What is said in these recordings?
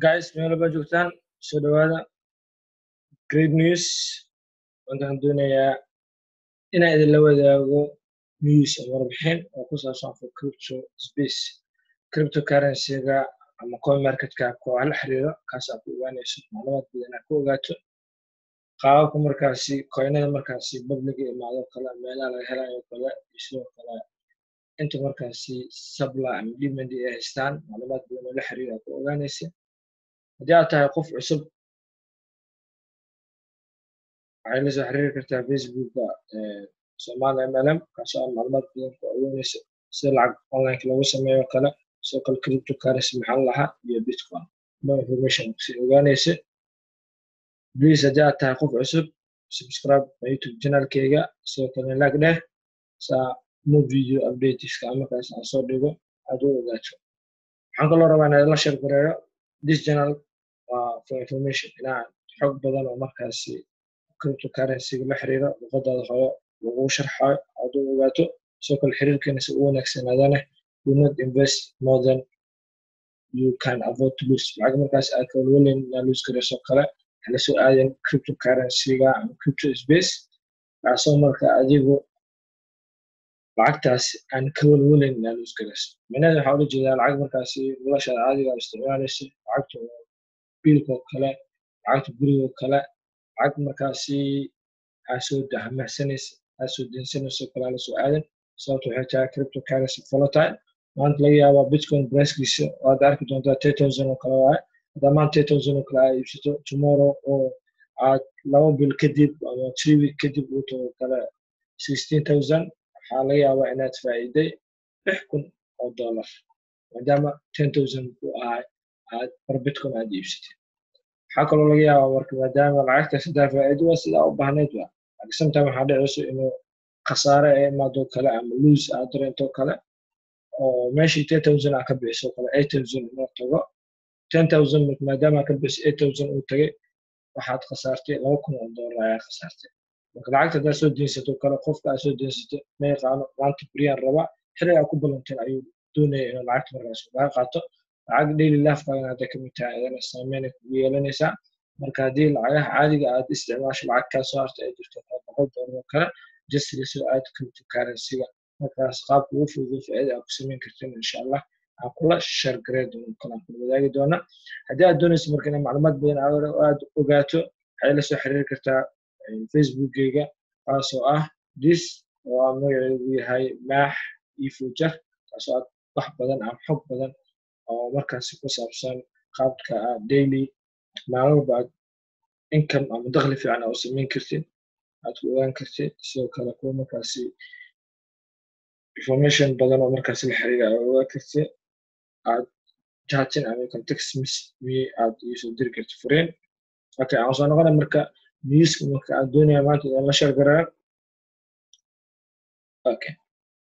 Guys, meel walba joogtaan soo dhawaada. Great news. Waxaan doonayaa inaan idinla wadaago news ama warbixin oo ku saabsan crypto space, cryptocurrency-ga ama coin market-ka oo la xiriiro kaas aad ku ogaanayso macluumaad badan aad ku ogaato qaababka markaasi coinada markaasi public imaado kala meelaha laga helayo kala iyo sidoo kale inta markaasi supply ama demand ay haystaan macluumaad badan oo la xiriira aad ku ogaanaysa. haddii aad tahay qof cusub waxay la soo xiriiri kartaa facebookga Somali MLM kaasoo aan macluumaad badan ku ogaanaysa sida lacag online lagu sameeyo kale sidoo kale cryptocurrency maxaa lahaa iyo bitcoin more information si ogaanaysa. please haddii aad tahay qof cusub subscribe my YouTube channelkayga sidoo kale like dheh saa more video updates markaas aan soo dhigo aad u ogaato. waxaan kaloo rabaa inaan la share gareeyo this channel for information inaan xog badan oo markaasi cryptocurrency la xiriiro luqadaada hore lagu sharxayo aad u ogaato sidoo kale xiriirkeena si u wanaagsanaadana do not invest more than you can afford to lose. lacag markaas aad ka walwalayn inaad lose garayso kale hala soo aadan cryptocurrency-ga ama crypto space kaasoo marka adigu lacagtaas aan ka walwalayn inaad lose garayso. micnaheedu waxaa ula jeedaa lacag markaasi noloshaada caadiga aad isticmaalayso lacagta biilka kale lacagta guriga kale lacag markaasi aad soo dahmahsanaysa aad soo deensanayso kale la soo aadan sababta waxay tahay cryptocurrency volatile maanta laga yaabaa bitcoin pricekiisa waad arki doontaa 10,000 oo kale waaye haddaa maanta 10,000 oo kale aad iibsato tomorrow oo aad 2 bil kadib ama 3 week kadib uu tago kale 16,000 waxaa laga yaabaa inaad faa'iiday $6,000 maadaama 10,000 ku ahay aad per bitcoin aad iibsatay. waxaa kaloo laga yaabaa marka maadaama lacagtaas hadaa faa'iido waa sidaa u baahnayd waa laakiin sometime waxaa dhicayso inuu khasaare ay imaado kale ama lose aad dareento kale oo meeshii 10,000 aad ka bixiso kale 8,000 inuu tago 10,000 maadaama aad ka bixiso 8,000 uu tagay waxaad khasaartay $2,000 ayaa khasaartay. marka lacagta hadaa soo deensato kale qofka aad soo deensatay ma yaqaano maanta beriyaan rabaa xilliga aad ku ballanteen ayuu doonaya inuu lacagta markaas uga qaato lacag daily life-kaaga hadda ka mid tahay ayadana saameyn kugu yeelanaysaa. marka haddii lacagaha caadiga aad isticmaasho lacag kaa soo harta ay jirto $100 oo kale just soo aad cryptocurrency-ga markaas qaabka ugu fudud faa'iido aad ku samayn kartin insha allah aan kula share gareyn doono kala wadaagi doona. haddii aad doonayso marka inaad macluumaad badan aad ogaato waxay la soo xiriiri kartaa facebookgayga kaasoo ah this oo aan magaceedu yahay maax future kaasoo aad wax badan ama xog badan oo markaasi ku saabsan qaabka daily maalin walba aad income ama dakhli fiican aad u samayn kartid aad ku ogaan kartid sidoo kale kuwa markaasi information badan oo markaasi la xiriira aad ogaan kartid aad chatting ama text me aad iisoo diri kartid fariin. okay aan soo noqona marka newska marka aad doonaya maanta inaan la share gareeyo. okay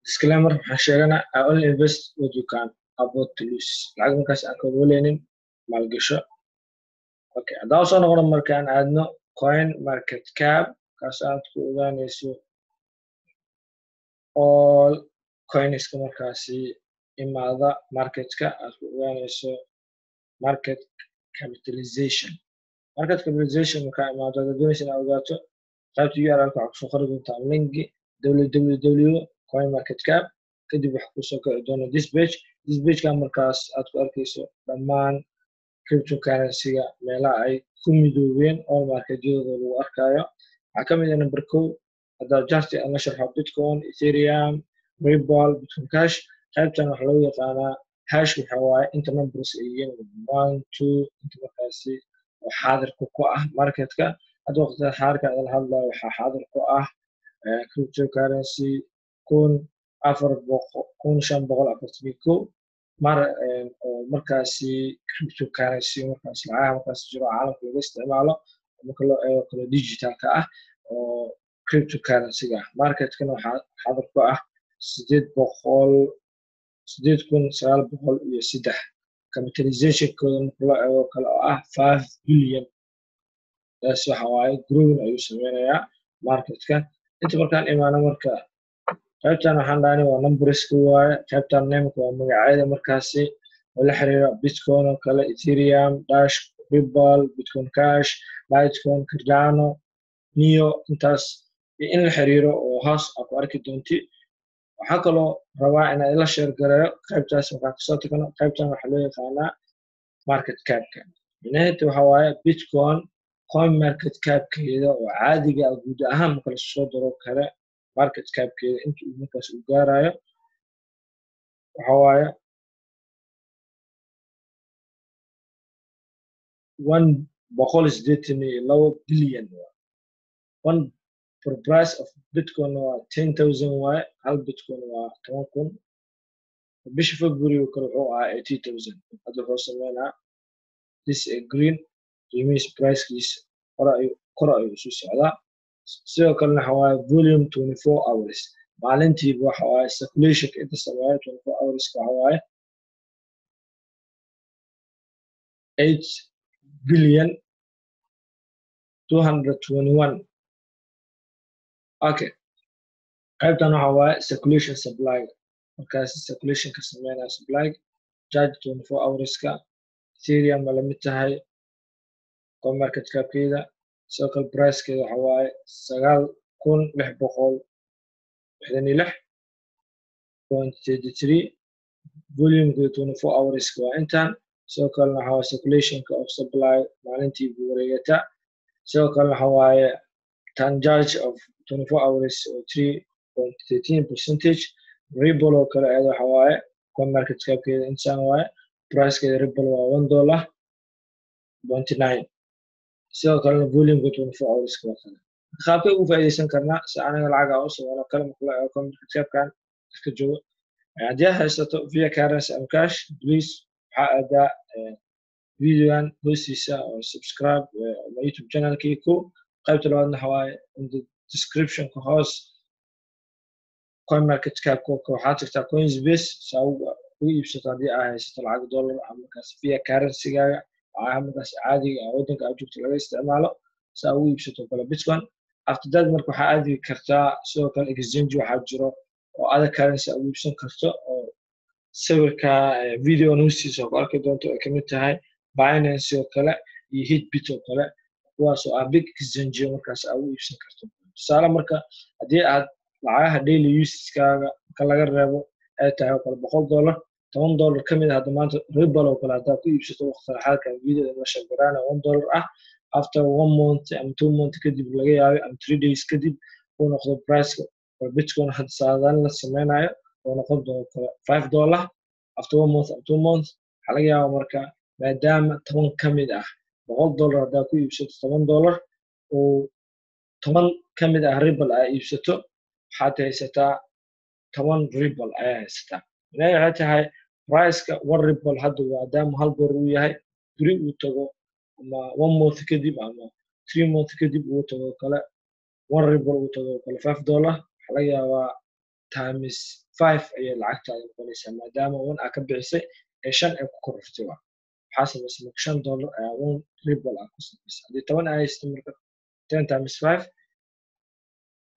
disclaimer waxaan sheeganaa I only invest what you can afford to lose. lacag markaas aan ka walwalaynin maalgasho. okay haddaan soo noqono markaan aadno coin market cap kaas aad ku ogaanayso all coinska markaasi imaada marketka aad ku ogaanayso market capitalization. market capitalization markaa imaado haddaad doonaysa inaad ogaato qaybta URL-ka waxaad kusoo qori doontaa linki www.coinmarketcap kadib waxaa kusoo kici doona this page-ka markaas aad ku arkayso dhammaan cryptocurrency-ga meelaha ay ku midoobeen all market-yadooda lagu arkayo waxaa ka mid ah number 1 haddaa jarti aan la sharxo bitcoin ethereum ripple bitcoin cash qaybtan waxaa lagu yaqaanaa hash waxa waaye inta numbers ay yihiin 1 2 inta markaasi oo xaadirka ku ah marketka hadda waqtiga xaarka la hadlayo waxaa xaadir ku ah cryptocurrency 1541 mar oo markaasi cryptocurrency markaas lacagaha markaas jiro caalamka laga isticmaalo marka loo eego kale digitalka ah oo cryptocurrency-ga marketkana waxaa xaadir ku ah 8,903 capitalization-kooda marka loo eego kale oo ah 5 billion taas waxa waaye growing ayuu sameynayaa marketka. inta markaan imaano marka qaybtan waxaan dhahnay waa numberska waaye qaybtan nameka waa magacyada markaasi oo la xiriira Bitcoin oo kale, Ethereum, Dash, Ripple, Bitcoin Cash, Litecoin, Cardano, Neo intaas iyo in la xiriiro oo hoos aad ku arki doonti. waxaa kaloo rabaa inaan ila sheer gareeyo qaybtaas markaan kasoo tagno. qaybtan waxaa loo yaqaanaa market capka. micnaheedu waxaa waaye Bitcoin coin market capkeeda oo caadiga ah guud ahaan marka la soo daro kale market capkeeda inta uu markaas u gaarayo waxaa waaye 182 bilyan. one for price of Bitcoin waa 10,000 waaye, hal Bitcoin waa 10,000. bishii February kale wuxuu ahaa 80,000. hadda wuxuu sameynaa this green qiimihiis pricekiisa kor ayuu isu socdaa. sidoo kalena waxa waaye volume 24 hours maalintiiba waxa waaye circulationka inta sameeya 24 hours waxa waaye 8 billion 221. okay qaybtan waxa waaye circulation supply. markaas circulationka sameynaya supply charge 24 hourska. Ethereum ma lamid tahay coin market capkeeda. sidoo kale pricekeeda waxa waaye 9,666.33. volumekeeda 24 hourska waa intaan. sidoo kalena waxa waaye circulationka of supply maalintii buu wareegata. sidoo kalena waxa waaye time charge of 24 hours oo 3.13%. Ripple oo kale ayada waxa waaye coin market capkeeda intaan waaye. pricekeeda Ripple waa $1.9. sidoo kalena volumeka 24 hours waa kale. qaabkay ugu faa'iideysan karnaa si aniga lacag u soo wado kale marka la eego coin market capkan iska joogo. haddii aad haysato via currency and cash please waxaa aadaa videogan hoostiisa oo subscribe YouTube channelkii ku. qaybta labaadna waxa waaye in the descriptionka hoos coin market capka waxaa tagtaa Coinsbase saa ugu iibsato haddii aad haysato lacag dollar ama markaas via currencygaaga lacagaha markaas caadiga ah waddanka aad joogto laga isticmaalo saa ugu iibsato kale Bitcoin. after that marka waxaa aadi kartaa sidoo kale exchange waxaa jiro oo other currency aad iibsan karto oo sawirka video hoostiisa ku arki doonto ay kamid tahay Binance oo kale iyo Hitbit oo kale kuwaas oo ah big exchange markaas aad u iibsan karto. tusaale marka haddii aad lacagaha daily usagekaaga ka laga reebo ay tahay oo kale $100 $10 kamid ah hadda maanta Ripple oo kale haddaad ku iibsato waqti xaalkan video la sheegaraana $1 ah after 1 month and 2 months kadib laga yaabo ama 3 days kadib uu noqdo price oo Bitcoin had saadaan la sameynayo oo noqon doono $5 after 1 month and 2 months. waxaa laga yaabaa marka maadaama 10 kamid ah $100 haddaad ku iibsato $10 oo 10 kamid ah Ripple aad iibsato waxaad haysataa 10 Ripple ayaa haysataa. waxay tahay priceka 1 Ripple hadda maadaama $1 uu yahay beri uu tago ama 1 month kadib ama 3 month kadib uu tago kale 1 Ripple uu tago kale $5 waxaa laga yaabaa times 5 ayay lacagtaada noqonaysaa maadaama 1 aad ka bixisay ee 5 ay ku korortay. waxaa samaysay marka $5 ayaa 1 Ripple aad ku samaysay. haddii 10 aad haysato marka 10 times 5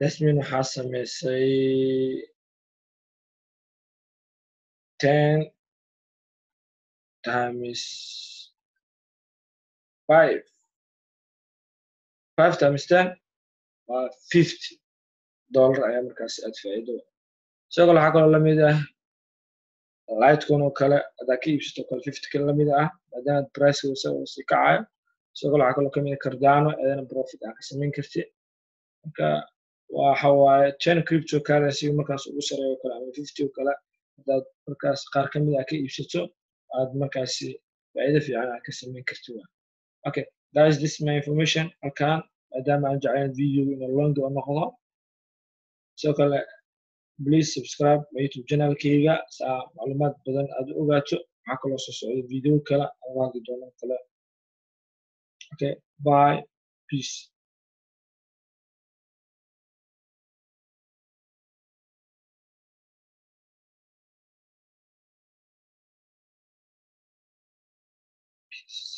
that means waxaa samaysay 10 times 5 times 10 waa $50 ayaa markaas aad faa'iido. sidoo kale waxaa kaloo lamid ah Litecoin oo kale haddaad ka iibsato kale 50 kale lamid ah maadaama pricekiisa uu sii kacayo. sidoo kale waxaa kaloo kamid ah Cardano ayadana profit aad ka samayn kartid. marka waxa waaye 10 cryptocurrency markaas ugu sareeyo kale ama 50 oo kale haddaad markaas qaar kamid ah ka iibsato aad markaasi faa'iido fiican aad ka samayn kartid. okay guys, this is my information. halkan maadaama aan jeclayn video inuu long noqdo sidoo kale please subscribe my YouTube channelkayga saa macluumaad badan aad u ogaato. waxaa kaloo soo socda video kale aan wadi doono kale. okay bye peace. Peace.